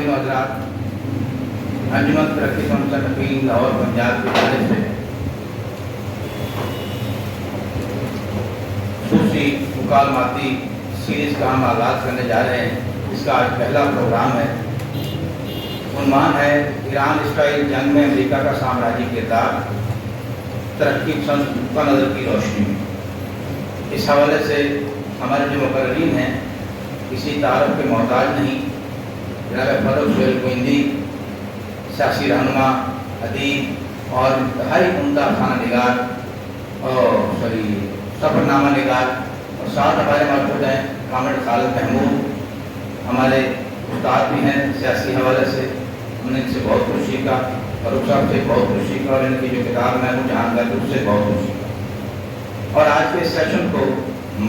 خواتین و حضرات، انجمن ترقی منصفین لاہور پنجاب کی جانب سے خصوصی مکالماتی سیریز کا ہم آغاز کرنے جا رہے ہیں۔ اس کا آج پہلا پروگرام ہے۔ عنوان ہے ایران اسرائیل جنگ میں امریکہ کا سامراجی کردار، ترقی پسند نقطہ نظر کی روشنی میں۔ اس حوالے سے ہمارے جو مقررین ہیں کسی تعارف کے محتاج نہیں۔ جناب فاروق سہیل گوئندی سیاسی رہنما، ادیب اور انتہائی عمدہ خانہ نگار اور سفر نامہ نگار، اور ساتھ ہمارے موجود ہیں کامرڈ خالد محمود، ہمارے استاد بھی ہیں سیاسی حوالے سے۔ ہم نے ان سے بہت کچھ سیکھا، فاروق صاحب سے بہت کچھ سیکھا، اور ان کی جو کتاب میں ہوں جہاں گھر اس سے بہت کچھ سیکھا۔ اور آج کے اس سیشن کو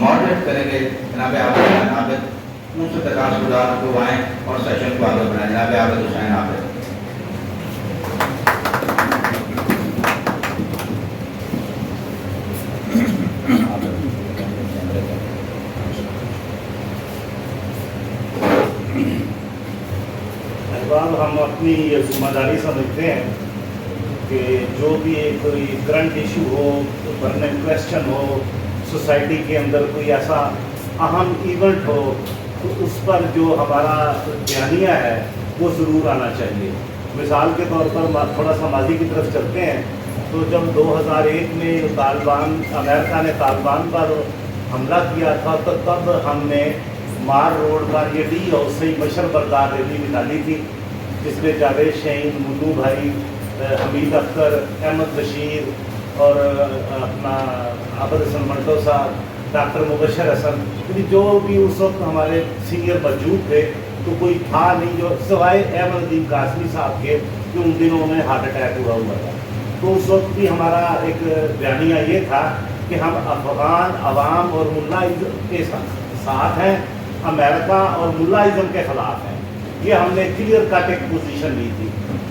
ماڈریٹ کریں گے جناب عابد عابد۔ ان سے درخواست گزار کو آئیں اور سیشن کو آگے بڑھائیں۔ جناب عابد حسین عابد۔ ہم اپنی یہ ذمہ داری سمجھتے ہیں کہ جو بھی کوئی کرنٹ ایشو ہو، برننگ کویسچن ہو، سوسائٹی کے اندر کوئی ایسا اہم ایونٹ ہو، تو اس پر جو ہمارا بیانیہ ہے وہ ضرور آنا چاہیے۔ مثال کے طور پر تھوڑا سا ماضی کی طرف چلتے ہیں تو جب 2001 میں امریکہ نے طالبان پر حملہ کیا تھا تو تب ہم نے مار روڈ پر یہ ڈی اور سے مشر بردار ریلی نکالی تھی، جس میں جاوید شہین، منو بھائی، حمید اختر، احمد بشیر اور اپنا عابد حسن منٹو صاحب، ڈاکٹر مبشر حسن، یعنی جو بھی اس وقت ہمارے سینئر موجود تھے تو کوئی تھا نہیں جو سوائے احمد الدین قاسمی صاحب کے، جو ان دنوں میں ہارٹ اٹیک ہوا تھا۔ تو اس وقت بھی ہمارا ایک بیانیہ یہ تھا کہ ہم افغان عوام اور ملا ازم کے ساتھ ہیں، امریکہ اور ملا ازم کے خلاف ہیں۔ یہ ہم نے کلیئر کٹ ایک پوزیشن لی تھی۔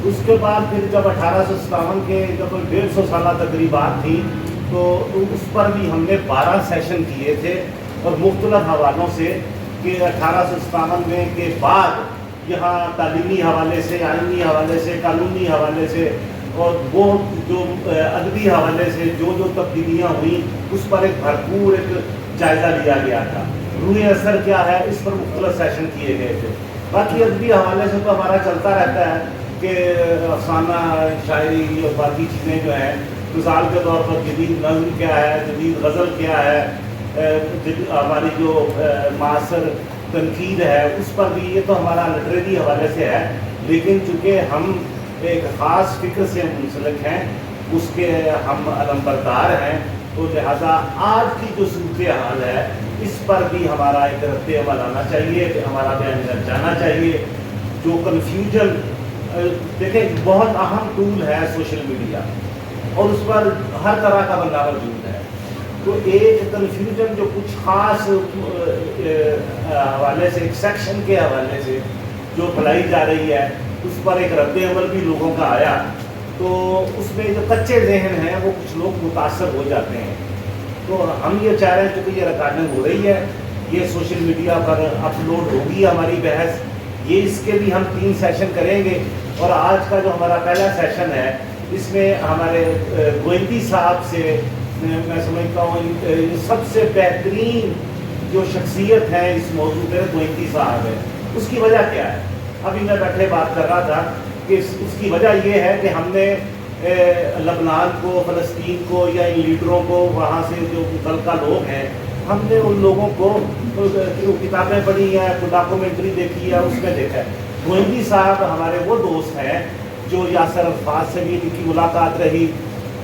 اس کے بعد پھر جب 1857 کے جب 150 سالہ تقریبات تھیں تو اس پر بھی ہم نے 12 سیشن کیے تھے، اور مختلف حوالوں سے کہ 1857 میں کے بعد یہاں تعلیمی حوالے سے، آئینی حوالے سے، قانونی حوالے سے اور وہ جو ادبی حوالے سے جو تبدیلیاں ہوئیں اس پر ایک بھرپور ایک جائزہ لیا گیا تھا۔ روح اثر کیا ہے اس پر مختلف سیشن کیے گئے تھے۔ باقی ادبی حوالے سے تو ہمارا چلتا رہتا ہے کہ افسانہ، شاعری اور باقی چیزیں جو ہیں، مثال کے طور پر جدید نظم کیا ہے، جدید غزل کیا ہے، ہماری جو معاصر تنقید ہے اس پر بھی، یہ تو ہمارا لٹریری حوالے سے ہے۔ لیکن چونکہ ہم ایک خاص فکر سے منسلک ہیں، اس کے ہم علمبردار ہیں، تو لہٰذا آج کی جو صورتحال ہے اس پر بھی ہمارا ایک رد عمل آنا چاہیے، کہ ہمارا بیان جانا چاہیے۔ جو کنفیوژن، دیکھیں بہت اہم ٹول ہے سوشل میڈیا، اور اس پر ہر طرح کا بندہ موجود ہے۔ تو ایک کنفیوژن جو کچھ خاص حوالے سے، ایک سیکشن کے حوالے سے جو پھیلائی جا رہی ہے، اس پر ایک رد عمل بھی لوگوں کا آیا، تو اس میں جو کچے ذہن ہیں وہ کچھ لوگ متاثر ہو جاتے ہیں۔ تو ہم یہ چاہ رہے ہیں کہ یہ ریکارڈنگ ہو رہی ہے، یہ سوشل میڈیا پر اپلوڈ ہوگی ہماری بحث، یہ اس کے بھی ہم 3 سیشن کریں گے۔ اور آج کا جو ہمارا پہلا سیشن ہے اس میں ہمارے گوئندی صاحب سے میں سمجھتا ہوں سب سے بہترین جو شخصیت ہے اس موضوع پہ گوئندی صاحب ہے۔ اس کی وجہ کیا ہے؟ ابھی میں بیٹھے بات کر رہا تھا کہ اس کی وجہ یہ ہے کہ ہم نے لبنان کو، فلسطین کو، یا ان لیڈروں کو، وہاں سے جو متعلقہ لوگ ہیں، ہم نے ان لوگوں کو کتابیں پڑھی ہیں، ڈاکومنٹری دیکھی ہے، اس میں دیکھا ہے۔ گوئندی صاحب ہمارے وہ دوست ہیں جو یاسر عرفات سے بھی ان کی ملاقات رہی،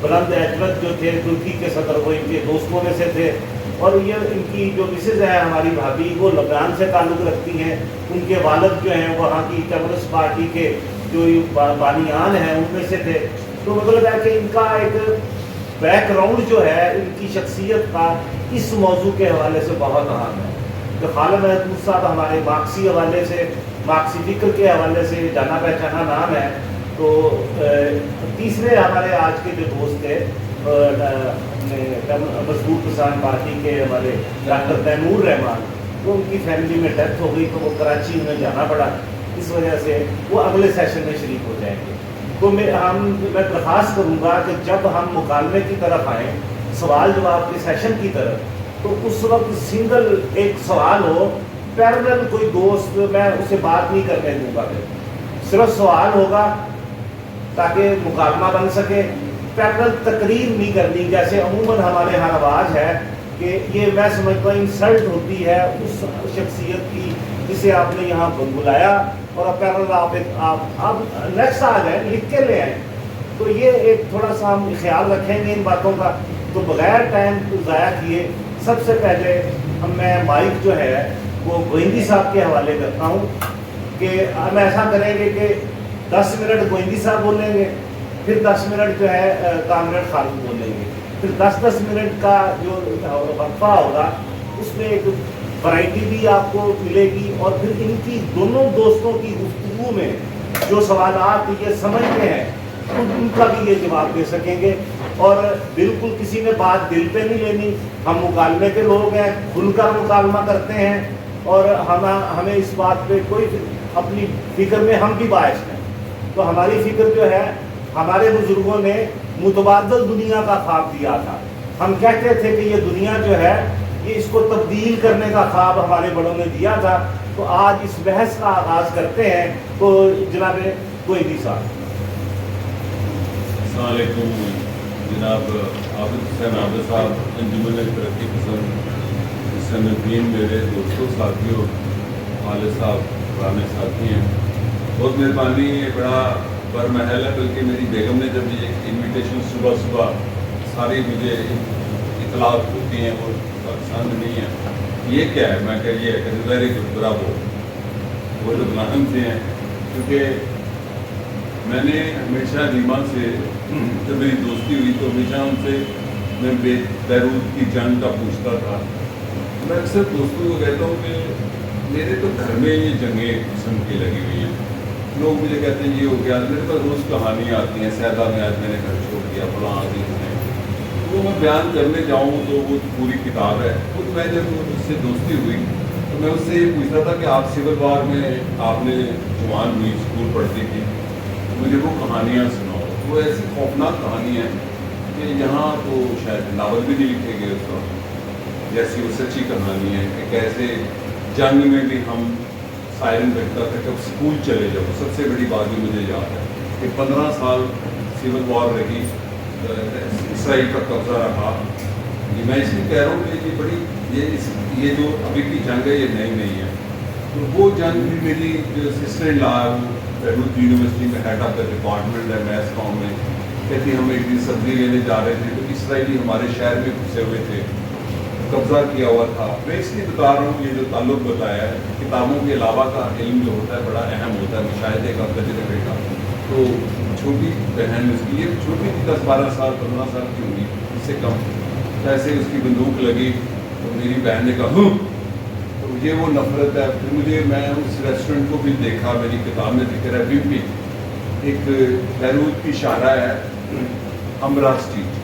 بلند اجمت جو تھے ترکی کے صدر وہ ان کے دوستوں میں سے تھے، اور یہ ان کی جو مسز ہے ہماری بھابھی، وہ لبنان سے تعلق رکھتی ہیں، ان کے والد جو ہیں وہاں کی کمیونسٹ پارٹی کے جو بانیان ہیں ان میں سے تھے۔ تو مطلب ہے کہ ان کا ایک بیک گراؤنڈ جو ہے ان کی شخصیت کا اس موضوع کے حوالے سے بہت اہم ہے۔ تو خالد محمود صاحب ہمارے مارکسی حوالے سے، مارکسی فکر کے حوالے سے جانا پہچانا نام ہے۔ تو تیسرے ہمارے آج کے جو دوست تھے مضبوط کسان پارٹی کے ہمارے ڈاکٹر تیمور رحمان، تو ان کی فیملی میں ڈیتھ ہو گئی تو وہ کراچی میں جانا پڑا۔ اس وجہ سے وہ اگلے سیشن میں شریک ہو جائیں گے. تو میں درخواست کروں گا کہ جب ہم مکالمے کی طرف آئیں, سوال جواب کے سیشن کی طرف, تو اس وقت سنگل ایک سوال ہو, پیرلل کوئی دوست میں اسے بات نہیں کرنے دوں گا, صرف سوال ہوگا تاکہ مکالمہ بن سکے. پیرلل تقریر نہیں کرنی جیسے عموماً ہمارے یہاں رواج ہے کہ یہ میں سمجھتا ہوں انسلٹ ہوتی ہے اس شخصیت کی جسے آپ نے یہاں بلایا, اور اب پیرلل آپ نیکسٹ آ جائیں, لکھ کے لے آئیں. تو یہ ایک تھوڑا سا ہم خیال رکھیں گے ان باتوں کا. تو بغیر ٹائم ضائع کیے سب سے پہلے میں مائک جو ہے وہ گوئندی صاحب کے حوالے کرتا ہوں کہ ہم ایسا کریں گے کہ 10 منٹ گوئندی صاحب بولیں گے, پھر 10 منٹ جو ہے کامریڈ خالد بولیں گے, پھر 10 منٹ کا جو وقفہ ہوگا اس میں ایک ورائٹی بھی آپ کو ملے گی, اور پھر ان کی دونوں دوستوں کی گفتگو میں جو سوالات یہ سمجھتے ہیں ان کا بھی یہ جواب دے سکیں گے. اور بالکل کسی نے بات دل پہ نہیں لینی, ہم مکالمے کے لوگ ہیں, کھل کر مکالمہ کرتے ہیں, اور ہمیں اس بات پہ کوئی اپنی فکر میں ہم بھی باعث ہیں. تو ہماری فکر جو ہے, ہمارے بزرگوں نے متبادل دنیا کا خواب دیا تھا. ہم کہتے تھے کہ یہ دنیا جو ہے یہ اس کو تبدیل کرنے کا خواب ہمارے بڑوں نے دیا تھا. تو آج اس بحث کا آغاز کرتے ہیں. تو جناب گوئندی صاحب. السلام علیکم جناب عابد حسین عابد صاحب, انجمن ترقی پسند صنفین, میرے دوستوں ساتھیوں, والد صاحب پرانے ساتھی ہیں, بہت مہربانی. یہ بڑا برمحل ہے, بلکہ میری بیگم نے جب یہ انویٹیشن صبح صبح ساری مجھے اطلاعات ہوتی ہیں وہ پسند نہیں ہے. یہ کیا ہے؟ میں کہ یہ ہے ویری گڈ, برابو. وہ لوگ لاہم سے ہیں, کیونکہ میں نے ہمیشہ ریما سے جب میری دوستی ہوئی تو ہمیشہ ان سے میں بیروت کی جنگ کا پوچھتا تھا. میں اکثر دوستوں کو کہتا ہوں کہ میرے تو گھر میں یہ جنگیں قسم کی لگی ہوئی ہیں. لوگ مجھے کہتے ہیں یہ ہو گیا, میرے پاس روز کہانیاں آتی ہیں, سیدہ میں آج میں نے گھر چھوڑ دیا, فلاں آدمی نے. وہ میں بیان کرنے جاؤں تو وہ پوری کتاب ہے. خود میں جب اس سے دوستی ہوئی تو میں اس سے یہ پوچھتا تھا کہ آپ سول وار میں آپ نے جوان ہوئی, اسکول پڑھتی تھی, مجھے وہ کہانیاں سناؤ. وہ ایسی خوفناک کہانی ہے کہ یہاں تو شاید ناول بھی نہیں لکھے گئے اس وقت, جیسی وہ سچی کہانی ہے کہ کیسے جنگ میں بھی ہم سائرن بجتا تھا کہ اب اسکول چلے جاؤ. سب سے بڑی بات بھی مجھے یاد ہے کہ 15 سال سول وار رہی, اسرائیل کا قبضہ رہا. یہ میں اس لیے کہہ رہا ہوں کہ یہ بڑی یہ جو ابھی کی جنگ ہے یہ نئی نہیں ہے. تو وہ جنگ بھی میری جو سسٹر ان لا ہے وہ بیروت یونیورسٹی میں ہیڈ آف دا ڈپارٹمنٹ ہے میتھس قوم میں, کہتی ہم ایک دن سبزی لینے جا رہے تھے تو اسرائیلی ہمارے شہر میں گھسے ہوئے تھے, قبضہ کیا ہوا تھا. میں اس لیے بتا رہا ہوں یہ جو تعلق بتایا ہے, کتابوں کے علاوہ کا علم جو ہوتا ہے بڑا اہم ہوتا ہے, مشاہدے کا, تجربے کا. تو چھوٹی بہن اس کی, یہ چھوٹی تھی 10-12 سال 15 سال کی ہوگی, اس سے کم. ایسے اس کی بندوق لگی تو میری بہن نے کہا ہوں, تو مجھے وہ نفرت ہے. پھر مجھے میں اس ریسٹورنٹ کو بھی دیکھا, میری کتاب میں ذکر ہے بھی ایک بیروت کی شاہراہ ہے ہمرا اسٹریٹ,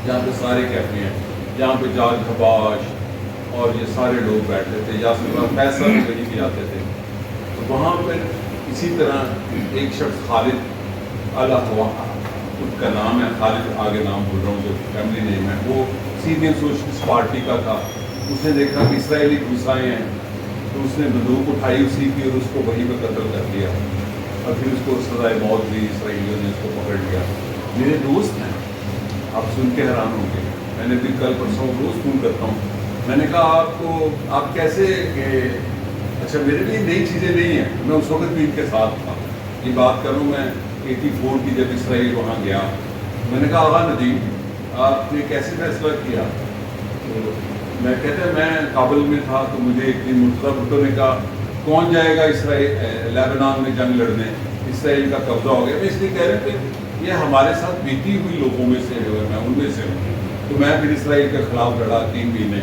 جہاں پہ سارے کیفے ہیں, جہاں پہ جارج حباش اور یہ سارے لوگ بیٹھتے تھے, یاسر فیصل بھی کہیں بھی آتے تھے. تو وہاں پہ اسی طرح ایک شخص خالد اللہ ان کا نام ہے, خالد آگے نام بول رہا ہوں جو فیملی نیم ہے, وہ سینئر سوشلسٹ پارٹی کا تھا. اس نے دیکھا کہ اسرائیلی گھس آئے ہیں تو اس نے بندوق اٹھائی اسی کی اور اس کو وہیں پہ قتل کر دیا, اور پھر اس کو سزائے موت دی. اسرائیلیوں نے اس کو پکڑ لیا. میرے دوست ہیں, آپ سن کے حیران ہوں گے, میں نے بھی کل پرسوں روز فون کرتا ہوں. میں نے کہا آپ کیسے کہ اچھا میرے لیے نئی چیزیں نہیں ہیں, میں اس وقت بھی ان کے ساتھ تھا. یہ بات کروں میں 84 کی جب اسرائیل وہاں گیا, میں نے کہا آغا ندیم آپ نے کیسے فیصلہ کیا؟ تو میں کہتے ہیں میں کابل میں تھا تو مجھے ایک دن مرتضیٰ بھٹو نے کہا کون جائے گا اسرائیل لیبنان میں جنگ لڑنے, اسرائیل کا قبضہ ہو گیا. میں اس لیے کہہ رہے کہ یہ ہمارے ساتھ بیتی ہوئی لوگوں میں سے جو ہے, میں ان میں سے ہوں. تو میں پھر اسرائیل کے خلاف لڑا 3 مہینے.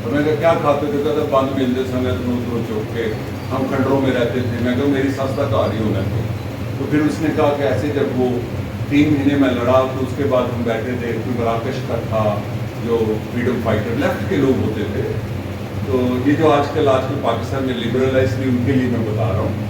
اور میں کہا کیا کھاتے تھے؟ کہا تھا بند ملتے سنگت نو چوک کے, ہم کھنڈروں میں رہتے تھے. میں کہا میری سستا کاری ہونا تھا. تو پھر اس نے کہا کہ ایسے جب وہ 3 مہینے میں لڑا تو اس کے بعد ہم بیٹھے تھے, کوئی مراکش کا تھا جو فریڈم فائٹر لیفٹ کے لوگ ہوتے تھے. تو یہ جو آج کل پاکستان میں لبرل ہے, اس لیے ان کے لیے میں بتا رہا ہوں.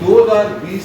2020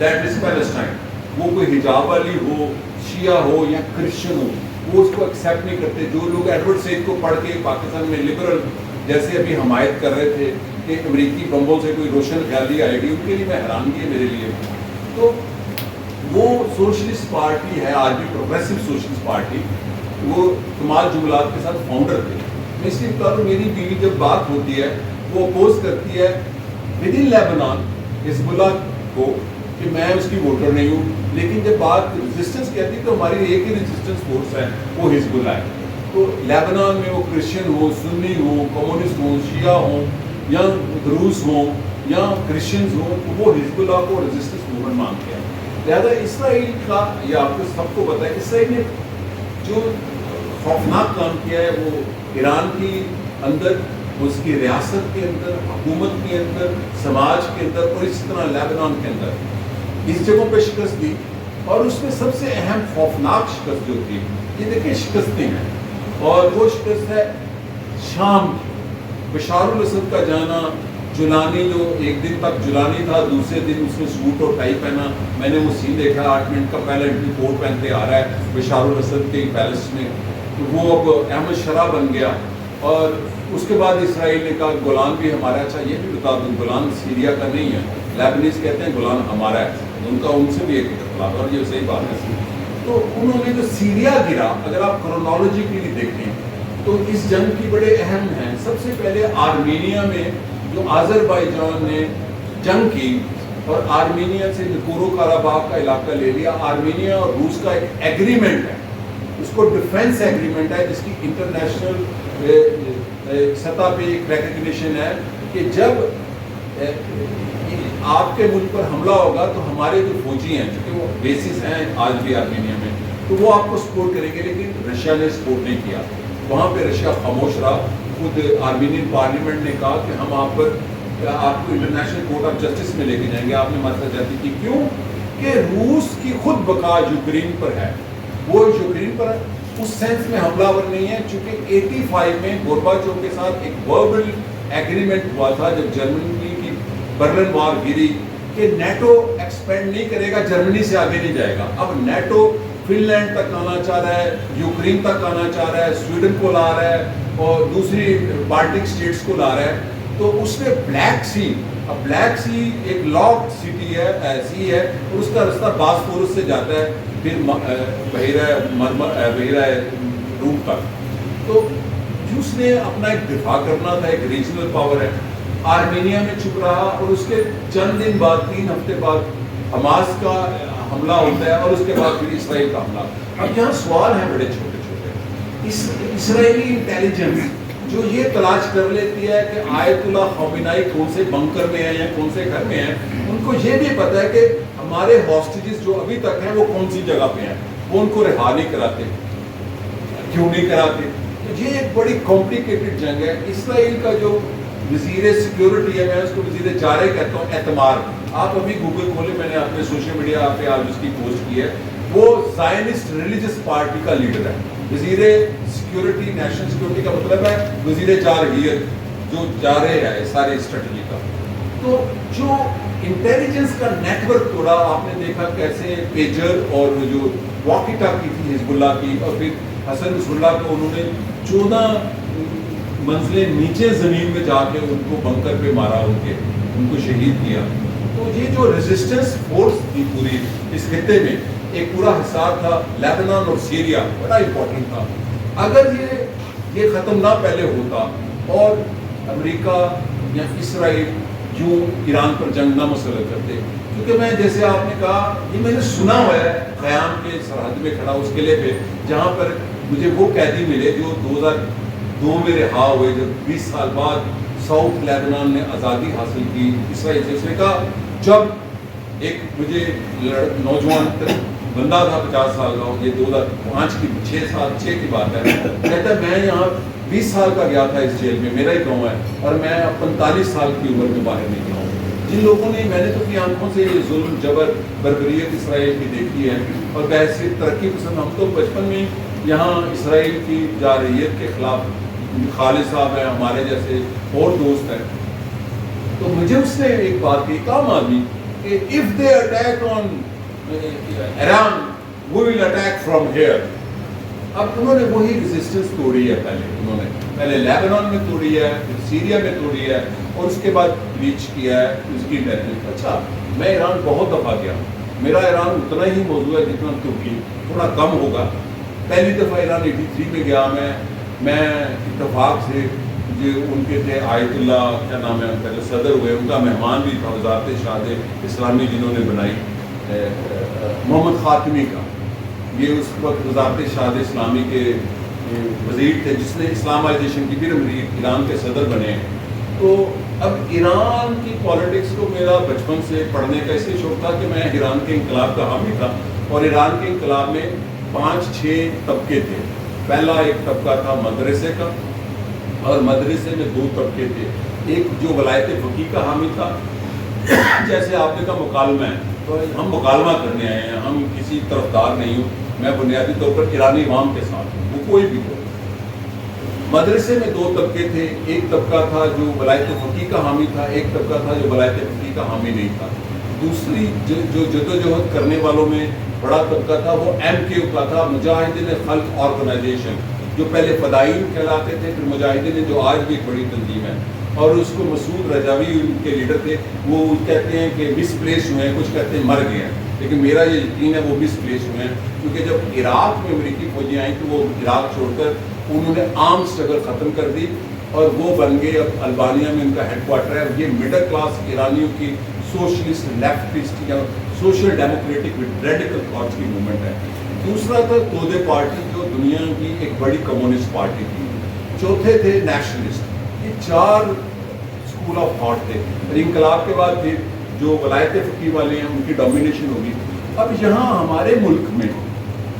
دیٹ از پیلسٹائن. وہ کوئی حجاب والی ہو, شیعہ ہو یا کرسچن ہو, وہ اس کو ایکسیپٹ نہیں کرتے. جو لوگ ایڈورڈ سعید کو پڑھ کے پاکستان میں لبرل جیسے ابھی حمایت کر رہے تھے کہ امریکی بمبوں سے کوئی روشن خیالی آئے گی, ان کے لیے میں حیرانگی ہے میرے لیے. تو وہ سوشلسٹ پارٹی ہے آج بھی, پروگریسو سوشلسٹ پارٹی, وہ کمال جملات کے ساتھ فاؤنڈر تھے. میں اس لیے بتا رہا ہوں, میری بیوی جب بات ہوتی ہے وہ اپوز کرتی ہے ود ان لیبنان حزب اللہ کو کہ میں اس کی ووٹر نہیں ہوں, لیکن جب بات ریزسٹنس کی آتی ہے تو ہماری ایک ہی ریزسٹنس فورس ہے, وہ حزب اللہ ہے. تو لیبنان میں وہ کرسچن ہو, سنی ہو, کمیونسٹ ہوں, شیعہ ہوں یا دروز ہوں یا کرسچنز ہوں, تو وہ حزب اللہ کو ریزسٹنس موومنٹ مانتے ہیں. لہٰذا اسرائیل کا, یہ آپ کو سب کو پتہ ہے, اسرائیل نے جو خوفناک کام کیا ہے وہ ایران کی اندر, اس کی ریاست کے اندر, حکومت کے اندر, سماج کے اندر اور اس طرح لیبنان کے اندر اس جگہوں پہ شکست دی. اور اس میں سب سے اہم خوفناک شکست جو تھی, یہ دیکھیں شکستیں ہیں, اور وہ شکست ہے شام کی. بشار الاسد کا جانا, جولانی جو ایک دن تک جولانی تھا, دوسرے دن اس نے سوٹ اور ٹائی پہنا. میں نے وہ سین دیکھا, 8 منٹ کا پہلا انٹری کوٹ پہنتے آ رہا ہے بشار الاسد کے پیلس میں. وہ اب احمد شرح بن گیا. اور اس کے بعد اسرائیل نے کہا گولان بھی ہمارا. اچھا یہ بھی بتا دوں, گولان سیریا کا نہیں ہے, لیبنیز کہتے ہیں گولان ہمارا ہے, ان کا ان سے بھی ایک اختلاف ہے, اور یہ صحیح بات ہے. تو انہوں نے جو سیریا گرا, اگر آپ کرونالوجیکلی دیکھیں تو اس جنگ کی بڑے اہم ہیں. سب سے پہلے آرمینیا میں جو آذربائیجان نے جنگ کی اور آرمینیا سے نکورو کاراباغ کا علاقہ لے لیا. آرمینیا اور روس کا ایک ایگریمنٹ ہے, اس کو ڈیفینس ایگریمنٹ ہے, جس کی انٹرنیشنل سطح پہ ایک ریکگنیشن ہے کہ جب آپ کے ملک پر حملہ ہوگا تو ہمارے جو فوجی ہیں, چونکہ وہ بیسز ہیں آج بھی آرمینیا میں, تو وہ آپ کو سپورٹ کریں گے. لیکن رشیا نے سپورٹ نہیں کیا, وہاں پہ رشیا خاموش رہا. خود آرمینین پارلیمنٹ نے کہا کہ ہم آپ پر, آپ کو انٹرنیشنل کورٹ آف جسٹس میں لے کے جائیں گے. آپ نے مدد کی, کیوں کہ روس کی خود بقا یوکرین پر ہے, وہ یوکرین پر اس سینس میں حملہ ور نہیں ہے. چونکہ 85 میں گورباچوف کے ساتھ ایک وربل ایگریمنٹ ہوا تھا جب جرمنی کی برلن وار گری کہ نیٹو ایکسپینڈ نہیں کرے گا, جرمنی سے آگے نہیں جائے گا. اب نیٹو فن لینڈ تک آنا چاہ رہا ہے, یوکرین تک آنا چاہ رہا ہے, سویڈن کو لا رہا ہے اور دوسری بالٹک سٹیٹس کو لا رہا ہے. تو اس نے بلیک سی, اب بلیک سی ایک لاک سٹی ہے, سی ہے, اور اس کا رستہ باسفورس سے جاتا ہے پھر بحیرہ روم تک. تو اس نے اپنا ایک دفاع کرنا تھا, ایک ریجنل پاور ہے. آرمینیا میں چھپ رہا اور اس کے چند دن بعد, 3 ہفتے بعد حماس کا حملہ ہوتا ہے اور اس کے بعد پھر اسرائیل کا حملہ. اب یہاں سوال ہیں بڑے چھوٹے چھوٹے. اسرائیلی انٹیلیجنس جو یہ تلاش کر لیتی ہے کہ آیت اللہ خامنائی کون سے بنکر میں ہیں یا کون سے گھر میں ہیں, ان کو یہ بھی پتا ہے کہ ہمارے ہاسٹیجز جو ابھی تک ہیں وہ کون سی جگہ پہ ہیں, وہ ان کو رہا نہیں کراتے, کیوں نہیں کراتے. یہ ایک بڑی کمپلیکیٹڈ جنگ ہے. اسرائیل کا جو وزیر سیکیورٹی ہے, میں اس کو وزیر جارے کہتا ہوں, اعتمار. آپ ابھی گوگل کھولیں, میں نے اپنے سوشل میڈیا پہ آج اس کی پوسٹ کی ہے. وہ زائنسٹ ریلیجس پارٹی کا لیڈر ہے. وزیر سیکیورٹی, نیشنل سیکیورٹی کا مطلب ہے وزیر جارحیت, جو جارے ہے سارے اسٹریٹجی کا. تو جو انٹیلیجنس کا نیٹ ورک توڑا, آپ نے دیکھا کیسے پیجر اور جو واکی ٹاکی تھی حزب اللہ کی, اور پھر حسن نصر اللہ کو انہوں نے 14 منزلیں نیچے زمین میں جا کے ان کو بنکر پہ مارا, ان کو شہید کیا. تو یہ جو ریزسٹنس فورس تھی پوری اس خطے میں, ایک پورا حصار تھا. لیبنان اور سیریا بڑا امپورٹنٹ تھا. اگر یہ ختم نہ پہلے ہوتا اور امریکہ یا اسرائیل یوں ایران پر جنگ نہ مسلط کرتے, کیونکہ میں جیسے آپ نے کہا, یہ میں نے سنا ہوا ہے قیام کے سرحد میں کھڑا اس قلعے پہ, جہاں پر مجھے وہ قیدی ملے جو 2002 میں رہا ہوئے, جب 20 سال بعد ساؤتھ لیبنان نے آزادی حاصل کی اسرائیل سے. اس نے کہا جب ایک مجھے نوجوان بندہ تھا 50 سال کا, یہ 2005 کی 6 کی بات ہے, کہتا ہے میں یہاں 20 سال کا گیا تھا اس جیل میں, میرا ہی گاؤں ہے, اور میں 45 سال کی عمر میں باہر نکلا ہوں. جن لوگوں نے, میں نے تو اپنی آنکھوں سے یہ ظلم جبر بربریت اسرائیل کی دیکھی ہے, اور بحیثیت ترقی پسند ہم تو بچپن میں یہاں اسرائیل کی جارحیت کے خلاف, خالد صاحب ہیں ہمارے جیسے اور دوست ہیں. تو مجھے اس نے ایک بات کی, کام آدمی کہ if they attack on Iran, we will attack from here. اب انہوں نے وہی ریزسٹنس توڑی ہے پہلے لیبنان میں توڑی ہے، پھر سیریا میں توڑی ہے، اور اس کے بعد ریچ کیا ہے اس کی ٹیکنیک. اچھا میں ایران بہت دفعہ گیا ہوں، میرا ایران اتنا ہی موضوع ہے جتنا ترکی، تھوڑا کم ہوگا. پہلی دفعہ ایران 83 میں گیا میں اتفاق سے جو ان کے تھے آیت اللہ کیا نام ہے ان کا جو صدر ہوئے، ان کا مہمان بھی تھا وزارت شاہد اسلامی جنہوں نے بنائی محمد خاتمی کا. یہ اس وقت وزارت شاہد اسلامی کے وزیر تھے جس نے اسلامائزیشن کی پھر ایران کے صدر بنے. تو اب ایران کی پالیٹکس کو میرا بچپن سے پڑھنے کا اس لیے شوق تھا کہ میں ایران کے انقلاب کا حامی تھا، اور ایران کے انقلاب میں 5-6 طبقے تھے. پہلا ایک طبقہ تھا مدرسے کا، اور مدرسے میں 2 طبقے تھے. ایک جو ولایت فقیہ کا حامی تھا، جیسے آپ نے کہا مکالمہ ہے، تو ہم مکالمہ کرنے آئے ہیں، ہم کسی طرفدار نہیں ہوں، میں بنیادی طور پر ایرانی عوام کے ساتھ ہوں، وہ کوئی بھی ہو. مدرسے میں 2 طبقے تھے. ایک طبقہ تھا جو ولایت فقیہ کا حامی تھا، ایک طبقہ تھا جو ولایت فقیہ کا حامی نہیں تھا. دوسری جو جدوجہد کرنے والوں میں بڑا طبقہ تھا وہ MKO کا تھا، مجاہدین خلق آرگنائزیشن، جو پہلے فدائین کہلاتے تھے، پھر مجاہدین جو آج بھی ایک بڑی تنظیم ہے. اور اس کو مسعود رجاوی ان کے لیڈر تھے. وہ کہتے ہیں کہ مس پلیس ہوئے ہیں، کچھ کہتے ہیں مر گئے ہیں، لیکن میرا یہ یقین ہے وہ مس پلیس ہوئے ہیں، کیونکہ جب عراق میں امریکی فوجیں آئیں تو وہ عراق چھوڑ کر انہوں نے عام اسٹرگل ختم کر دی، اور وہ بن گئے اب البانیہ میں ان کا ہیڈ کوارٹر ہے. یہ مڈل کلاس ایرانیوں کی سوشلسٹ لیفٹسٹ یا سوشل ڈیموکریٹک ریڈیکل تھاٹس کی موومنٹ ہے. دوسرا تھا تودے پارٹی جو دنیا کی ایک بڑی کمیونسٹ پارٹی تھی. چوتھے تھے نیشنلسٹ. یہ 4 اسکول آف تھاٹ تھے. اور انقلاب کے بعد پھر جو ولایت فقیہ والے ہیں ان کی ڈومینیشن ہوگی. اب یہاں ہمارے ملک میں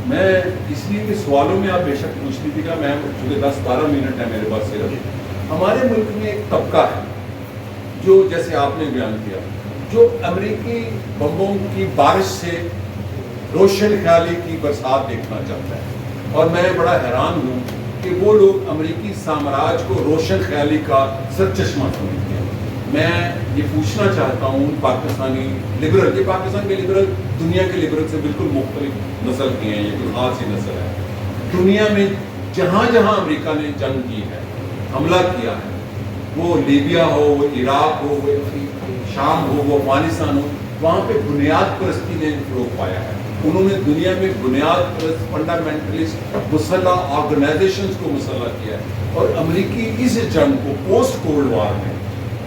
میں اس لیے کہ سوالوں میں آپ بے شک پوچھ لیجیے گا، میں چونکہ 10-12 منٹ ہے میرے پاس صرف. ہمارے ملک میں ایک طبقہ ہے جو جیسے آپ نے بیان کیا، جو امریکی بمبوں کی بارش سے روشن خیالی کی برسات دیکھنا چاہتا ہے. اور میں بڑا حیران ہوں کہ وہ لوگ امریکی سامراج کو روشن خیالی کا سرچشمہ سمجھتے ہیں. میں یہ پوچھنا چاہتا ہوں پاکستانی لبرل، یہ پاکستان کے لبرل دنیا کے لبرل سے بالکل مختلف نسل کے ہیں، یہ کوئی خاص ہی نسل ہے. دنیا میں جہاں جہاں امریکہ نے جنگ کی ہے، حملہ کیا ہے، وہ لیبیا ہو، وہ عراق ہو، وہ شام ہو، وہ افغانستان ہو، وہاں پہ بنیاد پرستی نے فروغ پایا ہے. انہوں نے دنیا میں بنیاد پرست فنڈامنٹلسٹ مسلح آرگنائزیشنز کو مسلح کیا ہے. اور امریکی اس جنگ کو پوسٹ کولڈ وار میں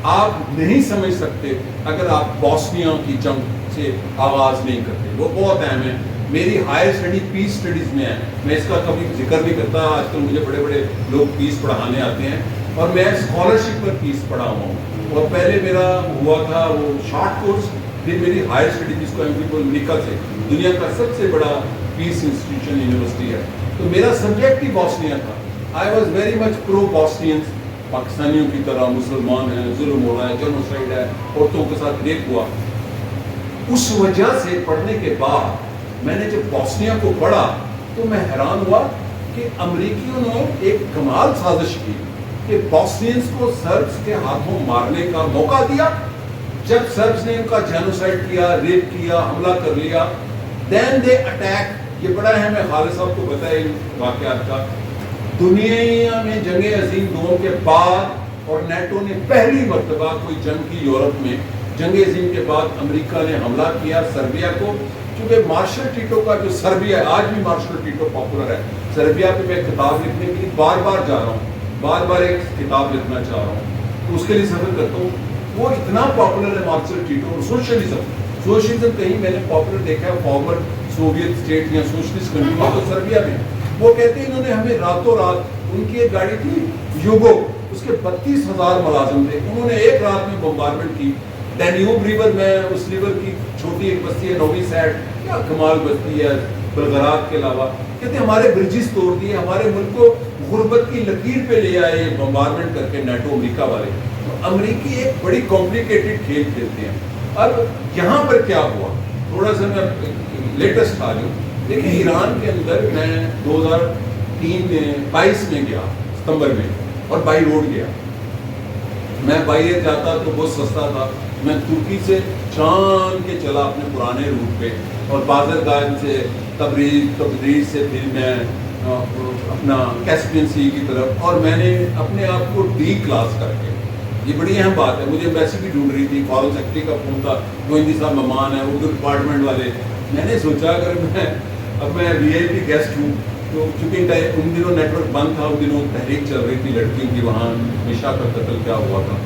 آپ نہیں سمجھ سکتے اگر آپ بوسنیا کی جنگ سے آغاز نہیں کرتے. وہ بہت اہم ہے. میری ہائر اسٹڈی پیس اسٹڈیز میں ہے، میں اس کا کبھی ذکر نہیں کرتا. آج کل مجھے بڑے بڑے لوگ پیس پڑھانے آتے ہیں، اور میں اسکالرشپ پر پیس پڑھا ہوا ہوں. اور پہلے میرا ہوا تھا وہ شارٹ کورس، پھر میری ہائر اسٹڈی جس کو امریکہ سے دنیا کا سب سے بڑا پیس انسٹیٹیوشن یونیورسٹی ہے، تو میرا سبجیکٹ ہی بوسنیا تھا. آئی واز ویری مچ پرو بوسنینس. پاکستانیوں کی طرح مسلمان ہیں، ظلم ہو رہا ہے، جنوسائیڈ ہے، عورتوں کے ساتھ ریپ ہوا. اس وجہ سے پڑھنے کے بعد میں نے جب بوسنیا کو پڑھا تو میں حیران ہوا کہ امریکیوں نے ایک کمال سازش کی کہ بوسنینس کو سربس کے ہاتھوں مارنے کا موقع دیا. جب سربس نے ان کا جینوسائیڈ کیا، ریپ کیا، حملہ کر لیا، دین دے اٹیک. یہ بڑا اہم ہے، خالد صاحب کو پتہ ہے ان واقعات کا. دنیا میں جنگ عظیم 2 کے بعد اور نیٹو نے پہلی مرتبہ کوئی جنگ کی یورپ میں، جنگ عظیم کے بعد امریکہ نے حملہ کیا سربیا کو. کیونکہ مارشل ٹیٹو کا جو سربیا ہے، آج بھی مارشل ٹیٹو پاپولر ہے. سربیا پہ میں کتاب لکھنے کے لیے بار بار جا رہا ہوں، بار بار ایک کتاب لکھنا چاہ رہا ہوں، تو اس کے لیے سفر کرتا ہوں. وہ اتنا پاپولر ہے مارشل ٹیٹو. اور سوشلزم کہیں میں نے پاپولر دیکھا ہے فارمر سوویت اسٹیٹ یا سوشلسٹ کنٹری میں، تو سربیا میں. وہ کہتے ہیں انہوں نے ہمیں راتوں رات، ان کی ایک گاڑی تھی یوگو، اس کے 32,000 ملازم تھے، انہوں نے ایک رات میں بمبارمنٹ کی. ڈینیوب ریور میں، اس ریور کی چھوٹی ایک بستی ہے نووی سیڈ، کیا کمال بستی ہے بلغراد کے علاوہ. کہتے ہیں ہمارے برجز توڑ دیے، ہمارے ملک کو غربت کی لکیر پہ لے آئے بمبارمنٹ کر کے نیٹو امریکہ والے. امریکی ایک بڑی کمپلیکیٹڈ کھیل کھیلتے ہیں. اب یہاں پر کیا ہوا، تھوڑا سا میں لیٹسٹ آ جاؤں. دیکھیں ایران کے اندر میں 2022 میں گیا ستمبر میں، اور بائی روڈ گیا. میں بائی ایئر جاتا تو بہت سستا تھا. میں ترکی سے چاند کے چلا اپنے پرانے روٹ پہ, اور بازرگان سے تبریز سے پھر میں اپنا کیسپین سی کی طرف, اور میں نے اپنے آپ کو ڈی کلاس کر کے, یہ بڑی اہم بات ہے. مجھے ایمبیسی بھی ڈھونڈ رہی تھی, فارن سیکرٹری کا فون تھا, گوئندی صاحب مہمان ہیں, اردو ڈپارٹمنٹ والے. میں نے سوچا اگر میں وی آئی پی گیسٹ ہوں, تو چونکہ ان دنوں نیٹ ورک بند تھا, ان دنوں تحریک چل رہی تھی لڑکیوں کی, وہاں نشا کا قتل کیا ہوا تھا,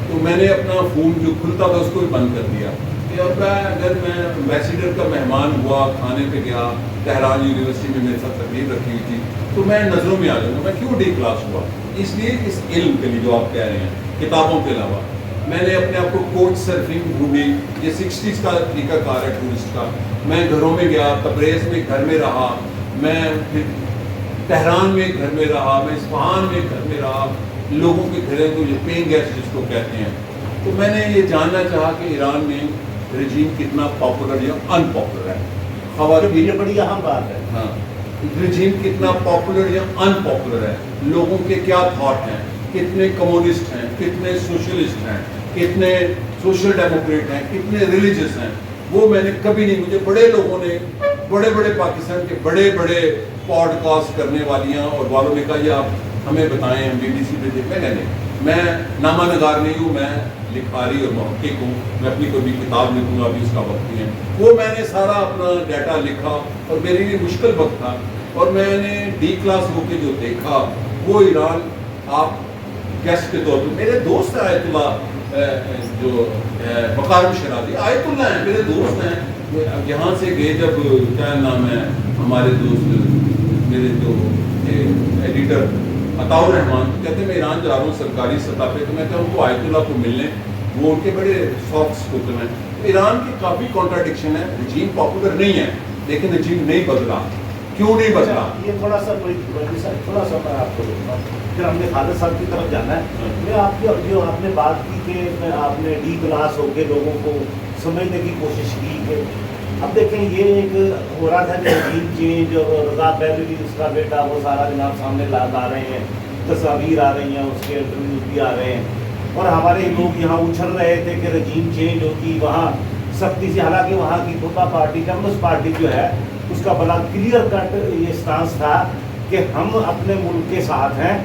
تو میں نے اپنا فون جو کھلتا تھا اس کو بھی بند کر دیا. اور اگر میں ایمبیسیڈر کا مہمان ہوا, کھانے پہ گیا, تہران یونیورسٹی میں میرے ساتھ تقریب رکھی ہوئی تھی, تو میں نظروں میں آ جاؤں گا. میں کیوں ڈی کلاس ہوا؟ اس لیے اس علم کے لیے جو آپ کہہ رہے ہیں, کتابوں کے علاوہ میں نے اپنے آپ کو کوچ سرفنگ ڈھونڈی. یہ 60s کا طریقہ کار ہے ٹورسٹ کا. میں گھروں میں گیا, تبریز میں گھر میں رہا, میں پھر تہران میں گھر میں رہا, میں اصفہان میں گھر میں رہا, لوگوں کے گھریں تو یہ پینگ گیسٹ جس کو کہتے ہیں. تو میں نے یہ جاننا چاہا کہ ایران میں رجیم کتنا پاپولر یا ان پاپولر ہے. خواتین, یہ بڑی اہم بات ہے. ہاں, رجیم کتنا پاپولر یا ان پاپولر ہے, لوگوں کے کیا تھاٹ ہیں, کتنے کمیونسٹ ہیں, کتنے سوشلسٹ ہیں, کتنے سوشل ڈیموکریٹ ہیں, کتنے ریلیجس ہیں, وہ میں نے کبھی نہیں. مجھے بڑے لوگوں نے, بڑے بڑے پاکستان کے بڑے بڑے پوڈ کاسٹ کرنے والیاں اور والوں نے کہا یہ آپ ہمیں بتائیں, ہم BBC پہ دیکھ. میں نامہ نگار نہیں ہوں, میں لکھاری اور محقق ہوں. میں اپنی کوئی بھی کتاب لکھوں گا, ابھی اس کا وقت نہیں ہے. وہ میں نے سارا اپنا ڈیٹا لکھا, اور میرے لیے مشکل وقت تھا, اور میں نے ڈی کلاس ہو کے جو دیکھا وہ ایران آپ گیسٹ کے طور پہ. میرے دوست ہیں آیت اللہ جو مکارم شرازی, آیت اللہ ہیں, میرے دوست ہیں. یہاں سے گئے جب, کیا نام ہے ہمارے دوست میرے جو ایڈیٹر عطاء الرحمان, کہتے ہیں میں ایران جا رہا ہوں سرکاری سطح پہ, تو میں کہا ان کو آیت اللہ کو ملنے, وہ ان کے بڑے سافٹ اسپوکن ہیں. ایران کی کافی کانٹراڈکشن ہے. رجیم پاپولر نہیں ہے, لیکن رجیم نہیں بدلا. کیوں نہیں بدلا؟ یہ تھوڑا سا میں آپ کو دوں گا, پھر ہم نے خالد صاحب کی طرف جانا ہے. میں آپ کی جو آپ نے بات کی کہ آپ نے ڈی کلاس ہو کے لوگوں کو سمجھنے کی کوشش کی کہ اب دیکھیں یہ ایک ہو رہا تھا کہ رجیم چینج, اور رضا پہلوی اس کا بیٹا وہ سارا جناب سامنے لا رہے ہیں, تصاویر آ رہی ہیں, اس کے انٹرویوز بھی آ رہے ہیں, اور ہمارے لوگ یہاں اچھل رہے تھے کہ رجیم چینج ہوتی وہاں سختی سے. حالانکہ وہاں کی خدا پارٹی, کمیونسٹ پارٹی جو ہے, اس کا بڑا کلیئر کٹ یہ اسٹانس تھا کہ ہم اپنے ملک کے ساتھ ہیں,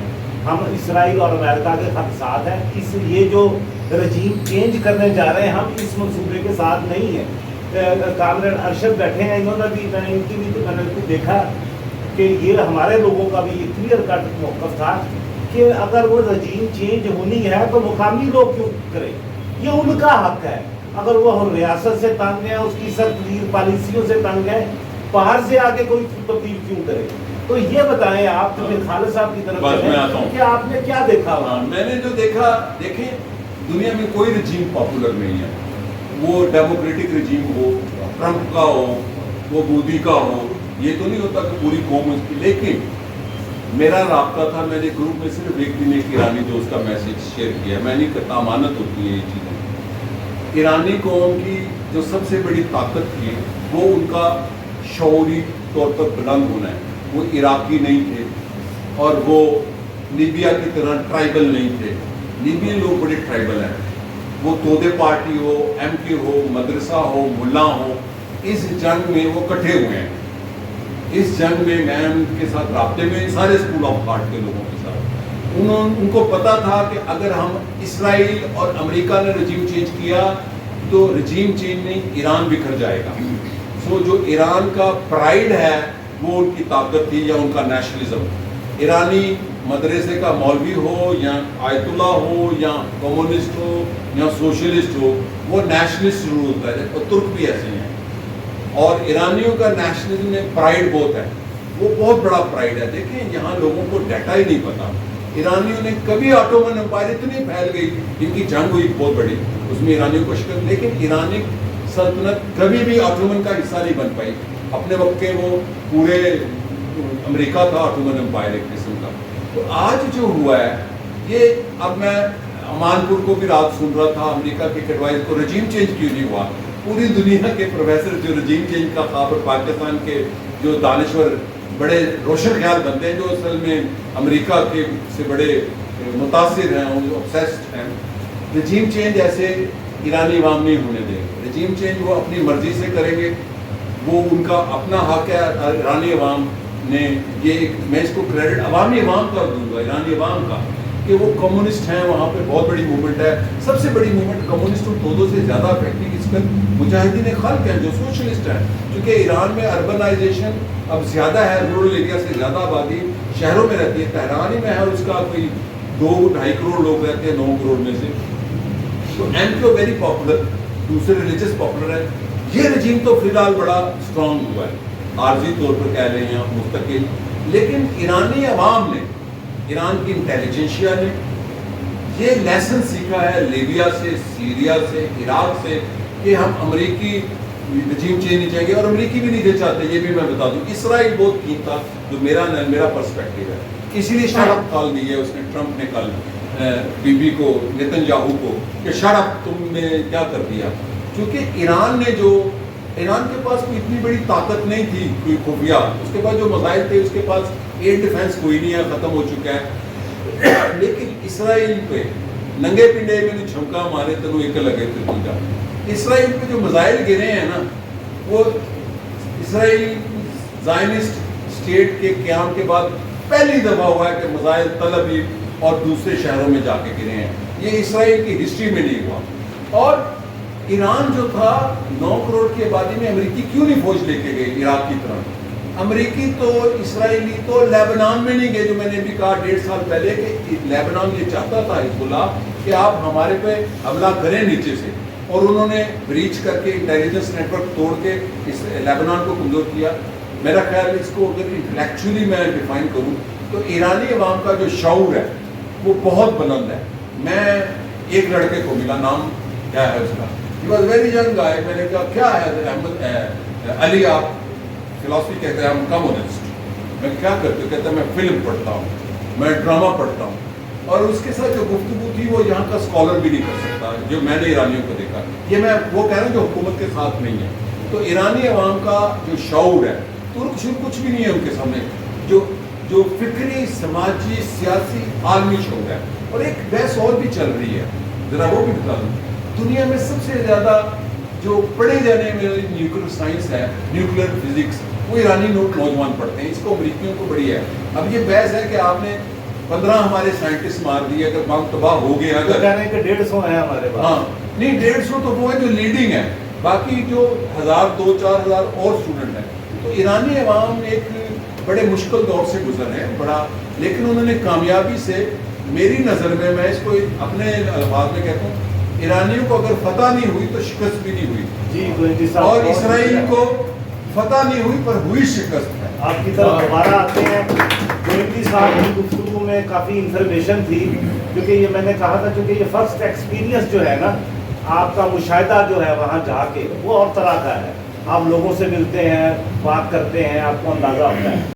ہم اسرائیل اور امریکہ کے ساتھ ہیں. اس یہ جو رجیم چینج کرنے جا رہے ہیں, ہم اس منصوبے کے ساتھ نہیں ہیں. کامریڈ ارشد بیٹھے ہیں, انہوں نے بھی, میں نے ان کی بھی میں نے دیکھا کہ یہ ہمارے لوگوں کا بھی یہ کلیئر کٹ موقف تھا کہ اگر وہ رجیم چینج ہونی ہے تو مقامی لوگ کیوں کریں, یہ ان کا حق ہے. اگر وہ ریاست سے تنگ ہے, اس کی سخت پالیسیوں سے تنگ ہے, باہر سے آ کے کوئی تبدیل کیوں کرے. تو یہ بتائیں آپ خالد صاحب کی طرف کہ آپ نے کیا دیکھا. میں نے جو دیکھا, دیکھیں دنیا میں کوئی رجیم پاپولر نہیں ہے. وہ ڈیموکریٹک رجیم ہو, ٹرمپ کا ہو, وہ مودی کا ہو, یہ تو نہیں ہوتا کہ پوری قوم اس کی. لیکن میرا رابطہ تھا, میں نے گروپ میں صرف ایک دن ایک ایرانی دوست کا میسیج شیئر کیا. میں نہیں کرتا, امانت ہوتی ہے یہ چیزیں. ایرانی قوم کی جو سب سے بڑی طاقت تھی وہ ان کا شعوری طور پر بلند ہونا ہے. وہ عراقی نہیں تھے, اور وہ لیبیا کی طرح ٹرائبل نہیں تھے. لیبین لوگ بڑے ٹرائبل ہیں. وہ تودے پارٹی ہو, ایم کے ہو, مدرسہ ہو, ملا ہو, اس جنگ میں وہ کٹھے ہوئے ہیں. اس جنگ میں میں ان کے ساتھ رابطے میں, سارے اسکول آف تھاٹ کے لوگوں کے ساتھ, ان کو پتا تھا کہ اگر ہم اسرائیل اور امریکہ نے رجیم چینج کیا تو رجیم چینج نہیں, ایران بکھر جائے گا. سو جو ایران کا پرائڈ ہے وہ ان کی طاقت تھی, یا ان کا نیشنلزم. ایرانی مدرسے کا مولوی ہو, یا آیت اللہ ہو, یا کمیونسٹ ہو, یا سوشلسٹ ہو, وہ نیشنلسٹ ضرور ہوتا ہے. اور ترک بھی ایسے ہیں. اور ایرانیوں کا نیشنلزم میں پرائڈ بہت ہے, وہ بہت بڑا پرائڈ ہے. دیکھیں یہاں لوگوں کو ڈیٹا ہی نہیں پتا. ایرانیوں نے کبھی آٹومن امپائر اتنی پھیل گئی, جن کی جنگ ہوئی بہت بڑی, اس میں ایرانیوں کو شکست, لیکن ایرانی سلطنت کبھی بھی آٹومن کا حصہ نہیں بن پائی. اپنے وقت کے وہ پورے امریکہ تھا آٹومن امپائر ایک قسم کا. تو آج جو ہوا ہے یہ, اب میں امان پور کو بھی رات سن رہا تھا, امریکہ کے ایڈوائز کو رجیم چینج کیوں نہیں ہوا. پوری دنیا کے پروفیسر جو رجیم چینج کا خواب, اور پاکستان کے جو دانشور بڑے روشن خیال بنتے ہیں, جو اصل میں امریکہ کے سے بڑے متاثر ہیں، obsessed ہیں. رجیم چینج ایسے ایرانی عوام نہیں ہونے دیں گے. رجیم چینج وہ اپنی مرضی سے کریں گے، وہ ان کا اپنا حق ہے. ایرانی عوام نے یہ میں اس کو کریڈٹ عوامی عوام کا دوں گا، ایرانی عوام کا، کہ وہ کمیونسٹ ہیں. وہاں پہ بہت بڑی موومنٹ ہے، سب سے بڑی موومنٹ کمیونسٹ اور دو سے زیادہ افیکٹنگ اس پر مجاہدین خلق ہیں جو سوشلسٹ ہیں. کیونکہ ایران میں اربنائزیشن اب زیادہ ہے، رورل ایریا سے زیادہ آبادی شہروں میں رہتی ہے. تہران ہی میں ہے، اس کا کوئی 2-2.5 کروڑ لوگ رہتے ہیں 9 کروڑ میں سے. تو ایم کیو ویری پاپولر، دوسرے ریلیجس پاپولر ہے. یہ رجیم تو فی الحال بڑا اسٹرانگ ہوا ہے، عارضی طور پر کہہ لیں یا مستقل. لیکن ایرانی عوام نے، ایران کی انٹیلیجنشیا نے یہ لیسن سیکھا ہے لیبیا سے، سیریا سے، عراق سے، کہ ہم امریکی رجیم چینج نہیں چاہیں گے. اور امریکی بھی نہیں چاہتے، یہ بھی میں بتا دوں. اسرائیل بہت کین تھا، جو میرا پرسپیکٹیو ہے. اسی لیے شرط کال دی ہے اس نے، ٹرمپ نے کل بی بی کو، نیتن یاہو کو، کہ شرط تم نے کیا کر دیا. کیونکہ ایران کے پاس کوئی اتنی بڑی طاقت نہیں تھی، کوئی خفیہ. اس کے پاس جو مسائل تھے، اس کے پاس ایئر ڈیفینس کوئی نہیں ہے، ختم ہو چکا ہے. لیکن اسرائیل پہ ننگے پنڈے میں جھمکا مارے تو ایک لگے تھے دوجا. اسرائیل پہ جو میزائل گرے ہیں نا، وہ اسرائیل زائنسٹ اسٹیٹ کے قیام کے بعد پہلی دفعہ ہوا ہے کہ میزائل تل ابیب اور دوسرے شہروں میں جا کے گرے ہیں. یہ اسرائیل کی ہسٹری میں نہیں ہوا. اور ایران جو تھا 9 کروڑ کی آبادی میں، امریکی کیوں نہیں فوج لے کے گئے عراق کی طرف؟ امریکی تو اسرائیلی تو لیبنان میں نہیں گئے، جو میں نے بھی کہا 1.5 سال پہلے کہ لیبنان یہ چاہتا تھا حزب اللہ کہ آپ ہمارے پہ حملہ کریں نیچے سے. اور انہوں نے بریچ کر کے انٹیلیجنس نیٹ ورک توڑ کے اس لیبنان کو کمزور کیا. میرا خیال اس کو اگر انٹلیکچولی میں ڈیفائن کروں تو ایرانی عوام کا جو شعور ہے وہ بہت بلند ہے. میں ایک لڑکے کو ملا، نام کیا ہے اس کا، ہی واز ویری ینگ گائے. میں نے کہا کیا ہے احمد علی، آپ فلاسفی کہتے ہیں، ہم کمیونسٹ. میں کیا کرتے ہو؟ کہتا ہے میں فلم پڑھتا ہوں، میں ڈرامہ پڑھتا ہوں. اور اس کے ساتھ جو گفتگو تھی وہ یہاں کا اسکالر بھی نہیں کر سکتا، جو میں نے ایرانیوں کو دیکھا. یہ میں وہ کہہ رہا ہوں جو حکومت کے ساتھ نہیں ہے. تو ایرانی عوام کا جو شعور ہے، ترک شعور کچھ بھی نہیں ہے ان کے سامنے. جو فکری، سماجی، سیاسی، عالمی شعور ہے. اور ایک بحث اور بھی چل رہی ہے، ذرا وہ بھی بتا دوں. دنیا میں سب سے زیادہ جو پڑھے جانے والی نیوکلیر سائنس ہے، نیوکلیر فزکس، وہ ایرانی نوجوان پڑھتے ہیں. اس کو امریکیوں کو بڑی ہے. اب یہ بحث ہے کہ آپ نے 15 ہمارے سائنٹسٹ مار دیے، اگر بم تباہ ہو گیا. اگر کہہ رہے ہیں کہ 150 ہیں ہمارے پاس. ہاں نہیں، 150 تو وہ ہے جو لیڈنگ ہے، باقی جو 1000 2-4 ہزار اور اسٹوڈنٹ ہیں. تو ایرانی عوام ایک بڑے مشکل دور سے گزر ہیں بڑا، لیکن انہوں نے کامیابی سے، میری نظر میں اس کو اپنے الفاظ میں کہتا ہوں، ایرانیوں کو اگر فتح نہیں ہوئی تو شکست بھی نہیں ہوئی. جی، اور اسرائیل کو فتح نہیں ہوئی پر ہوئی شکست ہے. آپ کی طرف دوبارہ آتے ہیں. گوئندی صاحب کی گفتگو میں کافی انفارمیشن تھی، کیونکہ یہ میں نے کہا تھا، کیونکہ یہ فرسٹ ایکسپیرینس جو ہے نا، آپ کا مشاہدہ جو ہے وہاں جا کے وہ اور طرح کا ہے. آپ لوگوں سے ملتے ہیں، بات کرتے ہیں، آپ کو اندازہ ہوتا ہے.